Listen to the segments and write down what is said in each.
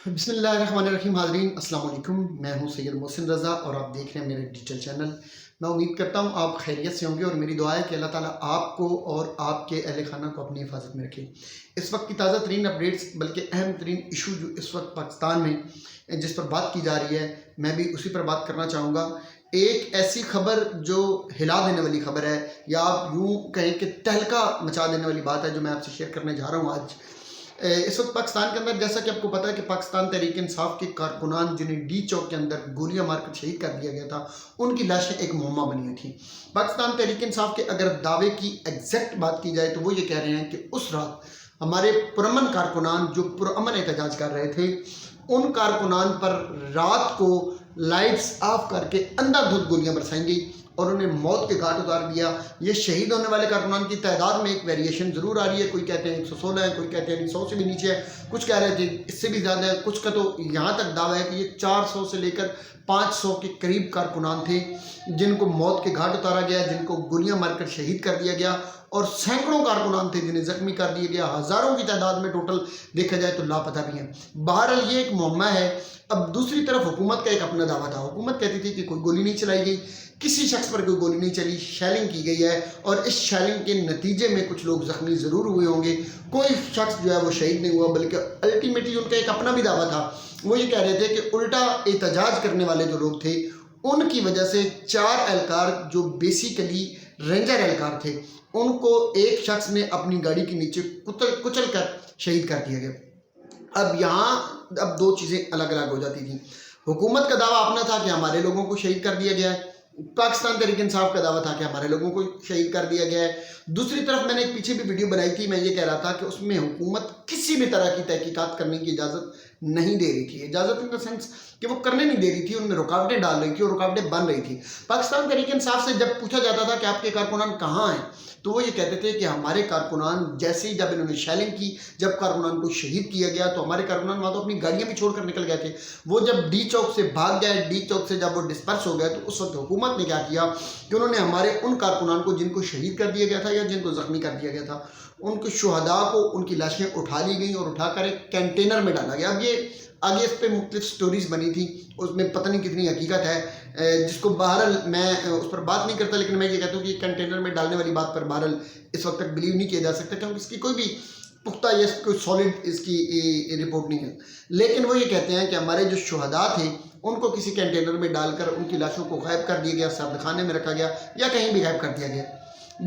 بسم اللہ الرحمن الرحیم. حاضرین السلام علیکم. میں ہوں سید محسن رضا اور آپ دیکھ رہے ہیں میرے ڈیجیٹل چینل. میں امید کرتا ہوں آپ خیریت سے ہوں گے اور میری دعا ہے کہ اللہ تعالیٰ آپ کو اور آپ کے اہل خانہ کو اپنی حفاظت میں رکھے. اس وقت کی تازہ ترین اپڈیٹس بلکہ اہم ترین ایشو جو اس وقت پاکستان میں جس پر بات کی جا رہی ہے میں بھی اسی پر بات کرنا چاہوں گا. ایک ایسی خبر جو ہلا دینے والی خبر ہے یا آپ یوں کہیں کہ تہلکہ مچا دینے والی بات ہے جو میں آپ سے شیئر کرنے جا رہا ہوں آج. اس وقت پاکستان کے اندر جیسا کہ آپ کو پتا ہے کہ پاکستان تحریک انصاف کے کارکنان جنہیں ڈی چوک کے اندر گولیاں مار کر شہید کر دیا گیا تھا ان کی لاشیں ایک معمہ بنی ہوئی تھیں. پاکستان تحریک انصاف کے اگر دعوے کی ایگزیکٹ بات کی جائے تو وہ یہ کہہ رہے ہیں کہ اس رات ہمارے پرامن کارکنان جو پرامن احتجاج کر رہے تھے ان کارکنان پر رات کو لائٹس آف کر کے اندھا دھند گولیاں برسائیں گئی اور انہیں موت کے گھاٹ اتار دیا. یہ شہید ہونے والے کارکنان کی تعداد میں ایک ویریشن ضرور آ رہی ہے. کوئی کہتے ہیں 116 ہے, کوئی کہتے ہیں 100 سے بھی نیچے ہے, کچھ کہہ رہے تھے اس سے بھی زیادہ ہے, کچھ کا تو یہاں تک دعویٰ ہے کہ یہ 400 سے لے کر 500 کے قریب کارکنان تھے جن کو موت کے گھاٹ اتارا گیا, جن کو گولیاں مار کر شہید کر دیا گیا, اور سینکڑوں کارکنان تھے جنہیں زخمی کر دیا گیا. ہزاروں کی تعداد میں ٹوٹل دیکھا جائے تو لاپتہ بھی ہیں. بہرحال یہ ایک معمہ ہے. اب دوسری طرف حکومت کا ایک اپنا دعویٰ تھا. حکومت کہتی تھی کہ کوئی گولی نہیں چلائی گئی, کسی شخص پر کوئی گولی نہیں چلی, شیلنگ کی گئی ہے اور اس شیلنگ کے نتیجے میں کچھ لوگ زخمی ضرور ہوئے ہوں گے. کوئی شخص جو ہے وہ شہید نہیں ہوا, بلکہ الٹیمیٹلی ان کا ایک اپنا بھی دعویٰ تھا. وہ یہ کہہ رہے تھے کہ الٹا احتجاج کرنے والے جو لوگ تھے ان کی وجہ سے 4 اہلکار جو بیسیکلی رینجر اہلکار تھے ان کو ایک شخص نے اپنی گاڑی کے نیچے کچل کر شہید کر دیا گیا. اب یہاں دو چیزیں الگ الگ ہو جاتی تھیں. حکومت کا دعویٰ اپنا تھا کہ ہمارے لوگوں کو شہید کر دیا گیا ہے, پاکستان تحریک انصاف کا دعویٰ تھا کہ ہمارے لوگوں کو شہید کر دیا گیا ہے. دوسری طرف میں نے ایک پیچھے بھی ویڈیو بنائی تھی, میں یہ کہہ رہا تھا کہ اس میں حکومت کسی بھی طرح کی تحقیقات کرنے کی اجازت نہیں دے رہی تھی. اجازت ان دا سینس کہ وہ کرنے نہیں دے رہی تھی, ان میں رکاوٹیں ڈال رہی تھی اور رکاوٹیں بن رہی تھی. پاکستان تحریک انصاف سے جب پوچھا جاتا تھا کہ آپ کے کارکنان کہاں ہیں تو وہ یہ کہتے تھے کہ ہمارے کارکنان جیسے ہی جب انہوں نے شیلنگ کی, جب کارکنان کو شہید کیا گیا تو ہمارے کارکنان وہاں تو اپنی گاڑیاں بھی چھوڑ کر نکل گئے تھے. وہ جب ڈی چوک سے بھاگ گئے, ڈی چوک سے جب وہ ڈسپرس ہو گئے تو اس وقت حکومت نے کیا کیا کہ انہوں نے ہمارے ان کارکنان کو جن کو شہید کر دیا گیا تھا یا جن کو زخمی کر دیا گیا تھا ان کے شہداء کو ان کی لاشیں اٹھا لی گئیں اور اٹھا کر ایک کنٹینر میں ڈالا گیا. اب یہ آگے اس پہ مختلف سٹوریز بنی تھی, اس میں پتہ نہیں کتنی حقیقت ہے جس کو بہرحال میں اس پر بات نہیں کرتا, لیکن میں یہ کہتا ہوں کہ یہ کنٹینر میں ڈالنے والی بات پر بہرحال اس وقت تک بلیو نہیں کیا جا سکتا کیونکہ اس کی کوئی بھی پختہ یا کوئی سالڈ اس کی رپورٹ نہیں ہے. لیکن وہ یہ کہتے ہیں کہ ہمارے جو شہداء تھے ان کو کسی کنٹینر میں ڈال کر ان کی لاشوں کو غائب کر دیا گیا, سرد خانے میں رکھا گیا یا کہیں بھی غائب کر دیا گیا.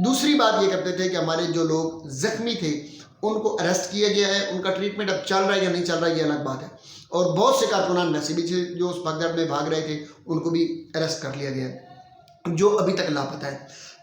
دوسری بات یہ کرتے تھے کہ ہمارے جو لوگ زخمی تھے ان کو اریسٹ کیا گیا ہے, ان کا ٹریٹمنٹ اب چل رہا ہے یا نہیں چل رہا ہے یہ الگ بات ہے, اور بہت سے کارکنان ویسے بھی تھے جو اس بھگدڑ میں بھاگ رہے تھے ان کو بھی اریسٹ کر لیا گیا ہے جو ابھی تک لاپتہ ہے.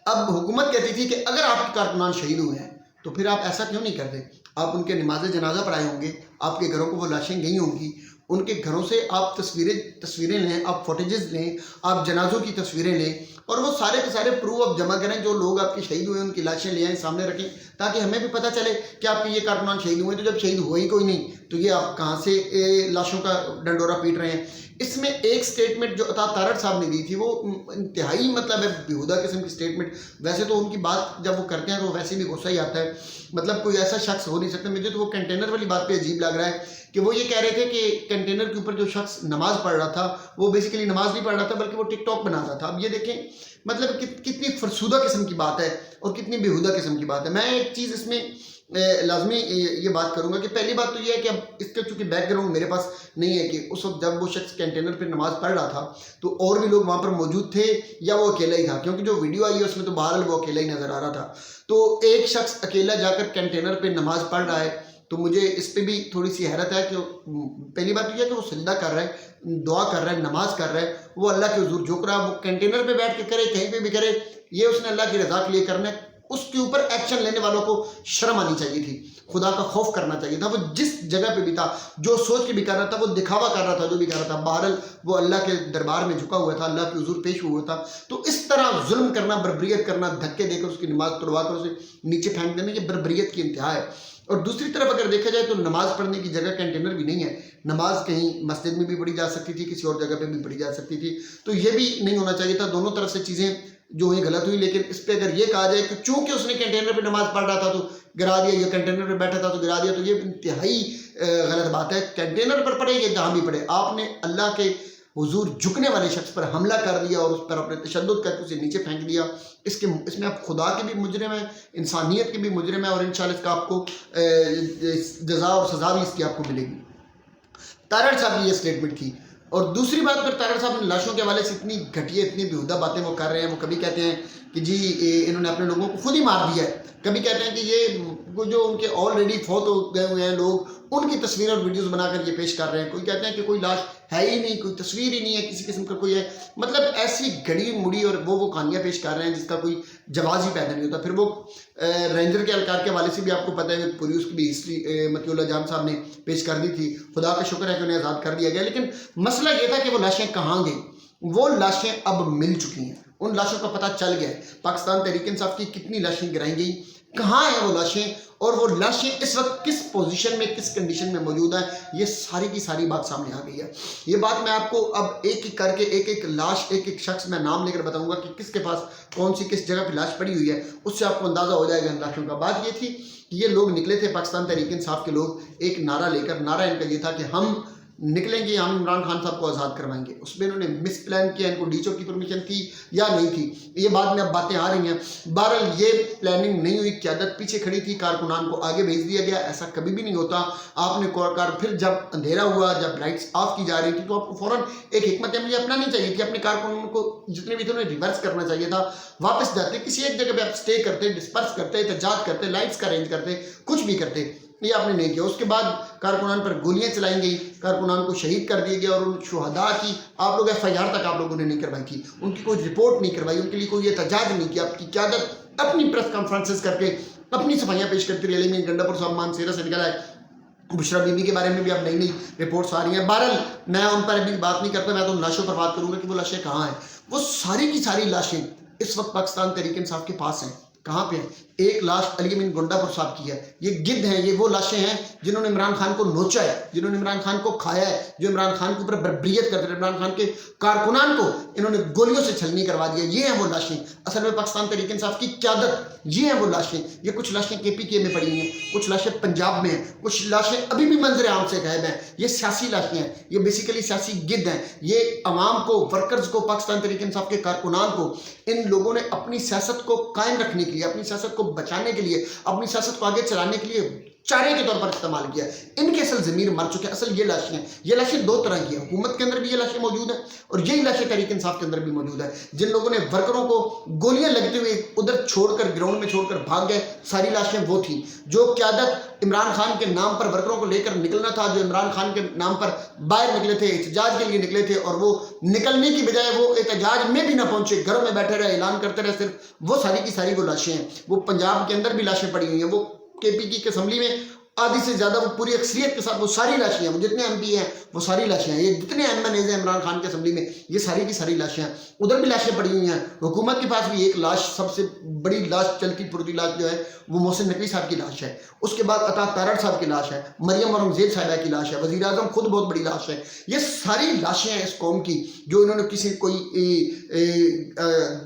اب حکومت کہتی تھی کہ اگر آپ کے کارکنان شہید ہوئے ہیں تو پھر آپ ایسا کیوں نہیں کرتے, آپ ان کے نماز جنازہ پڑھائے ہوں گے, آپ کے گھروں کو وہ لاشیں گئی ہوں گی, ان کے گھروں سے آپ تصویریں لیں, آپ فوٹیجز لیں, آپ جنازوں کی تصویریں لیں اور وہ سارے کے سارے پروف آپ جمع کریں. جو لوگ آپ کے شہید ہوئے ہیں ان کی لاشیں لے آئیں, سامنے رکھیں تاکہ ہمیں بھی پتہ چلے کہ آپ کے یہ کارکنان شہید ہوئے. تو جب شہید ہوئے ہی کوئی نہیں تو یہ آپ کہاں سے لاشوں کا ڈنڈورا پیٹ رہے ہیں. اس میں ایک سٹیٹمنٹ جو عطا تارڑ صاحب نے دی تھی وہ انتہائی مطلب ہے بیہودہ قسم کی سٹیٹمنٹ. ویسے تو ان کی بات جب وہ کرتے ہیں تو ویسے بھی غصہ ہی آتا ہے, مطلب کوئی ایسا شخص ہو نہیں سکتا. مجھے تو وہ کنٹینر والی بات پہ عجیب لگ رہا ہے کہ وہ یہ کہہ رہے تھے کہ کنٹینر کے اوپر جو شخص نماز پڑھ رہا تھا وہ بیسیکلی نماز نہیں پڑھ رہا تھا بلکہ وہ ٹک ٹاک بنا رہا تھا. اب یہ دیکھیں مطلب کتنی فرسودہ قسم کی بات ہے اور کتنی بیہودہ قسم کی بات ہے. میں ایک چیز اس میں لازمی یہ بات کروں گا کہ پہلی بات تو یہ ہے کہ اب اس کا چونکہ بیک گراؤنڈ میرے پاس نہیں ہے کہ اس وقت جب وہ شخص کنٹینر پہ نماز پڑھ رہا تھا تو اور بھی لوگ وہاں پر موجود تھے یا وہ اکیلا ہی تھا, کیونکہ جو ویڈیو آئی ہے اس میں تو بہرحال وہ اکیلا ہی نظر آ رہا تھا. تو ایک شخص اکیلا جا کر کنٹینر پہ نماز پڑھ رہا ہے تو مجھے اس پہ بھی تھوڑی سی حیرت ہے کہ پہلی بات تو یہ ہے کہ وہ سجدہ کر رہا ہے, دعا کر رہا ہے, نماز کر رہا ہے, وہ اللہ کے حضور جھک رہا ہے. وہ کنٹینر پہ بیٹھ کے کرے کہیں پہ بھی کرے یہ اس نے اللہ کی رضا کے لیے کرنا ہے. اس کے اوپر ایکشن لینے والوں کو شرم آنی چاہیے تھی, خدا کا خوف کرنا چاہیے تھا. وہ جس جگہ پہ بھی تھا جو سوچ کے بھی کر رہا تھا, وہ دکھاوا کر رہا تھا, جو بھی کر رہا تھا, بہرحال وہ اللہ کے دربار میں جھکا ہوا تھا, اللہ کے حضور پیش ہوا تھا. تو اس طرح ظلم کرنا, بربریت کرنا, دھکے دے کر اس کی نماز توڑوا کر اسے نیچے پھینک دینا, یہ بربریت کی انتہا ہے. اور دوسری طرف اگر دیکھا جائے تو نماز پڑھنے کی جگہ کنٹینر بھی نہیں ہے. نماز کہیں مسجد میں بھی پڑھی جا سکتی تھی, کسی اور جگہ پہ بھی پڑھی جا سکتی تھی. تو یہ بھی نہیں ہونا چاہیے تھا. دونوں طرف سے چیزیں جو ہوئی غلط ہوئی. لیکن اس پہ اگر یہ کہا جائے کہ چونکہ اس نے کنٹینر پہ نماز پڑھ رہا تھا تو گرا دیا, یا کنٹینر پہ بیٹھا تھا تو گرا دیا, تو یہ انتہائی غلط بات ہے. کنٹینر پر پڑے یا جہاں بھی پڑے, آپ نے اللہ کے حضور جھکنے والے شخص پر حملہ کر دیا اور اس پر اپنے تشدد کر کے اسے نیچے پھینک دیا. اس میں آپ خدا کے بھی مجرم ہیں, انسانیت کے بھی مجرم ہیں, اور انشاءاللہ اس کا آپ کو جزا اور سزا بھی اس کی آپ کو ملے گی. تارڑ صاحب نے یہ اسٹیٹمنٹ کی. اور دوسری بات پر تارڑ صاحب نے لاشوں کے حوالے سے اتنی گھٹیا اتنی بیہودہ باتیں وہ کر رہے ہیں. وہ کبھی کہتے ہیں کہ جی انہوں نے اپنے لوگوں کو خود ہی مار دیا ہے, کبھی کہتے ہیں کہ یہ جو ان کے آلریڈی فوت ہو گئے ہوئے ہیں لوگ, ان کی تصویر اور ویڈیوز بنا کر یہ پیش کر رہے ہیں. کوئی کہتے ہیں کہ کوئی لاش ہے ہی نہیں, کوئی تصویر ہی نہیں ہے کسی قسم کا کوئی ہے. مطلب ایسی گھڑی مڑی اور وہ کہانیاں پیش کر رہے ہیں جس کا کوئی جواز ہی پیدا نہیں ہوتا. پھر وہ رینجر کے اہلکار کے حوالے سے بھی آپ کو پتہ ہے پوری اس کی بھی ہسٹری مطیع اللہ جان صاحب نے پیش کر دی تھی. خدا کا شکر ہے کہ انہیں آزاد کر دیا گیا, لیکن مسئلہ یہ تھا کہ وہ لاشیں کہاں گئیں. وہ لاشیں اب مل چکی ہیں, ان لاشوں کا پتہ چل گیا ہے. پاکستان تحریک انصاف کی کتنی لاشیں گرائی گئی, کہاں ہیں وہ لاشیں, اور وہ لاشیں اس وقت کس پوزیشن میں کس کنڈیشن میں موجود ہیں, یہ ساری کی ساری بات سامنے آ گئی ہے. یہ بات میں آپ کو اب ایک ایک کر کے ایک لاش ایک شخص میں نام لے کر بتاؤں گا کہ کس کے پاس کون سی کس جگہ پہ لاش پڑی ہوئی ہے, اس سے آپ کو اندازہ ہو جائے گا ان لاشوں کا. بات یہ تھی کہ یہ لوگ نکلے تھے پاکستان تحریک انصاف کے لوگ ایک نعرہ لے کر. نعرہ ان کا یہ تھا کہ ہم نکلیں گے, ہم عمران خان صاحب کو آزاد کروائیں گے. اس میں انہوں نے مس پلان کیا, ان کو ڈی چو کی پرمیشن تھی یا نہیں تھی, یہ بعد میں اب باتیں آ رہی ہیں. بہرحال یہ پلاننگ نہیں ہوئی, قیادت پیچھے کھڑی تھی, کارکنان کو آگے بھیج دیا گیا. ایسا کبھی بھی نہیں ہوتا. آپ نے پھر جب اندھیرا ہوا, جب لائٹس آف کی جا رہی تھی, تو آپ کو فوراً ایک حکمت عملی اپنانی چاہیے تھی. اپنے کارکنوں کو جتنے بھی تھے انہیں ریورس کرنا چاہیے تھا, واپس جاتے, کسی ایک جگہ پہ آپ اسٹے کرتے, ڈسپرس کرتے, احتجاج کرتے, لائٹس کا ارینج کرتے, کچھ بھی کرتے. یہ آپ نے نہیں کیا. اس کے بعد کارکنان پر گولیاں چلائی گئی, کارکنان کو شہید کر دیا گیا, اور ان شہداء کی آپ لوگ FIR تک آپ لوگوں نے نہیں کروائی تھی, ان کی کوئی رپورٹ نہیں کروائی, ان کے لیے کوئی احتجاج نہیں کیا. آپ کی قیادت اپنی پریس کانفرنسز کر کے اپنی صفائیاں پیش کرتی رہی. میں گنڈا پور صاحب مانسیرہ سے نکلا ہے, بشرا بی بی کے بارے میں بھی اب نئی نئی رپورٹس آ رہی ہیں. بہرحال میں ان پر ابھی بات نہیں کرتا, میں تو لاشوں پر بات کروں گا کہ وہ لاشیں کہاں ہیں. وہ ساری کی ساری لاشیں اس وقت پاکستان تحریک انصاف کے پاس ہیں. کہاں پہ ہیں؟ ایک لاش علی امین گنڈا پور صاحب کی ہے. یہ گدھ ہیں, یہ وہ لاشیں ہیں جنہوں نے عمران خان کو نوچا ہے, جنہوں نے عمران خان کو کھایا ہے, جو عمران خان کے اوپر بربریت کرتے ہیں, عمران خان کے کارکنان کو انہوں نے گولیوں سے چھلنی کروا دیا. یہ ہیں وہ لاشیں. اصل میں پاکستان تحریک انصاف کی قیادت, یہ ہیں وہ لاشیں. یہ کچھ لاشیں KPK میں پڑی ہیں, کچھ لاشیں پنجاب میں ہیں, کچھ لاشیں ابھی بھی منظر عام سے غائب ہیں. یہ سیاسی لاشیں ہیں, یہ بیسیکلی سیاسی گدھ ہیں. یہ عوام کو, ورکرز کو, پاکستان تحریک انصاف کے کارکنان کو, ان لوگوں نے اپنی سیاست کو قائم رکھنے کے لیے, اپنی سیاست کو بچانے کے لیے, اپنی سیاست کو آگے چلانے کے لیے چارے کے طور پر استعمال کیا. ان کے اصل ضمیر مر چکے. اصل یہ لاشیں ہیں, یہ لاشیں دو طرح کی ہیں. حکومت کے اندر بھی یہ لاشیں موجود ہیں, اور یہی لاشیں تحریک انصاف کے اندر بھی موجود ہیں. جن لوگوں نے ورکروں کو گولیاں لگتے ہوئے ادھر چھوڑ کر, گراؤنڈ میں چھوڑ کر بھاگ گئے, ساری لاشیں وہ تھیں. جو قیادت عمران خان کے نام پر ورکروں کو لے کر نکلنا تھا, جو عمران خان کے نام پر باہر نکلے تھے, احتجاج کے لیے نکلے تھے, اور وہ نکلنے کی بجائے وہ احتجاج میں بھی نہ پہنچے, گھروں میں بیٹھے رہے, اعلان کرتے رہے صرف, وہ ساری کی ساری وہ لاشیں ہیں. وہ پنجاب کے اندر بھی لاشیں پڑی ہوئی ہیں. وہ KPK کی اسمبلی میں آدھی سے زیادہ, وہ پوری اکثریت کے ساتھ وہ ساری لاشیں ہیں. وہ جتنے MP ہیں وہ ساری لاشیں ہیں. یہ جتنے MNAs ہیں عمران خان کی اسمبلی میں, یہ ساری کی ساری لاشیں ہیں. ادھر بھی لاشیں پڑی ہوئی ہیں. حکومت کے پاس بھی ایک لاش, سب سے بڑی لاش, چلتی پھرتی لاش جو ہے وہ محسن نقوی صاحب کی لاش ہے. اس کے بعد عطا تارڑ صاحب کی لاش ہے, مریم اورنگزیب صاحبہ کی لاش ہے, وزیر اعظم خود بہت بڑی لاش ہے. یہ ساری لاشیں ہیں اس قوم کی, جو انہوں نے کسی کوئی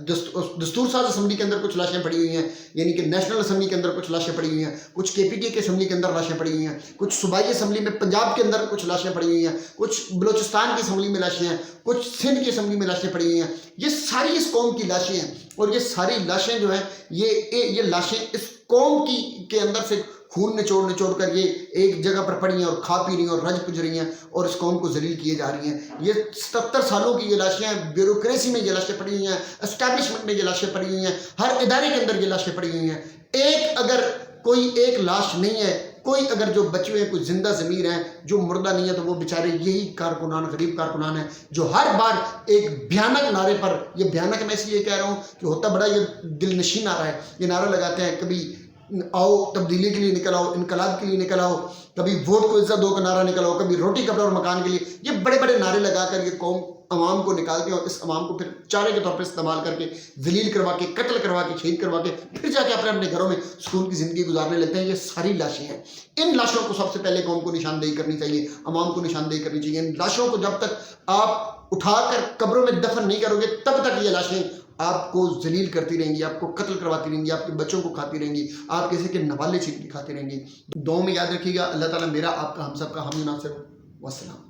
دستور ساز اسمبلی کے اندر کچھ لاشیں پڑی ہوئی ہیں, یعنی کہ نیشنل اسمبلی کے اندر کچھ لاشیں پڑی ہوئی ہیں, کچھ KPK کے اسمبلی کے اندر لاشیں پڑی ہوئی ہیں, کچھ صوبائی اسمبلی میں پنجاب کے اندر کچھ لاشیں پڑی ہوئی ہیں, کچھ بلوچستان کی اسمبلی میں لاشیں ہیں, کچھ سندھ کی اسمبلی میں لاشیں پڑی ہوئی ہیں. یہ ساری اس قوم کی لاشیں ہیں, اور یہ ساری لاشیں جو ہیں یہ لاشیں اس قوم کے اندر سے خون نچوڑ کر یہ ایک جگہ پر پڑی ہیں, اور کھا پی رہی ہیں, اور رج پج رہی ہیں, اور اس قوم کو ذلیل کیے جا رہی ہیں. یہ 77 سالوں کی یہ لاشیں ہیں. بیوروکریسی میں یہ لاشیں پڑی ہوئی ہیں, اسٹیبلشمنٹ میں یہ لاشیں پڑی ہوئی ہیں, ہر ادارے کے اندر یہ لاشیں پڑی ہوئی ہیں. اگر کوئی ایک لاش نہیں ہے, کوئی اگر جو بچے ہوئے کوئی زندہ ضمیر ہیں, جو مردہ نہیں ہے, تو وہ بیچارے یہی کارکنان, غریب کارکنان ہیں, جو ہر بار ایک بھیانک نعرے پر, یہ بھیانک میں اس لیے کہہ رہا ہوں کہ ہوتا بڑا یہ دل نشین نعرہ ہے, یہ نعرہ لگاتے ہیں, کبھی آؤ تبدیلی کے لیے نکل آؤ, انقلاب کے لیے نکل آؤ, کبھی ووٹ کو عزت دو کا نعرہ نکل آؤ, کبھی روٹی کپڑا اور مکان کے لیے. یہ بڑے بڑے نعرے لگا کر یہ قوم عوام کو نکالتے ہیں, اور اس عوام کو پھر چارے کے طور پر استعمال کر کے ذلیل کروا کے, قتل کروا کے, شہید کروا کے, پھر جا کے اپنے گھروں میں سکون کی زندگی گزارنے لیتے ہیں. یہ ساری لاشیں ہیں. ان لاشوں کو سب سے پہلے قوم کو نشاندہی کرنی چاہیے, عوام کو نشاندہی کرنی چاہیے. ان لاشوں کو جب تک آپ اٹھا کر قبروں میں دفن نہیں کرو گے, تب تک یہ لاشیں آپ کو ذلیل کرتی رہیں گی، آپ کو قتل کرواتی رہیں گی، آپ کے بچوں کو کھاتی رہیں گی، آپ کسی کے نوالے چھین کے کھاتی رہیں گی۔ دعاؤں میں یاد رکھیے گا۔ اللہ تعالیٰ میرا، آپ کا، ہم سب کا حامی ناصر ہو۔ والسلام۔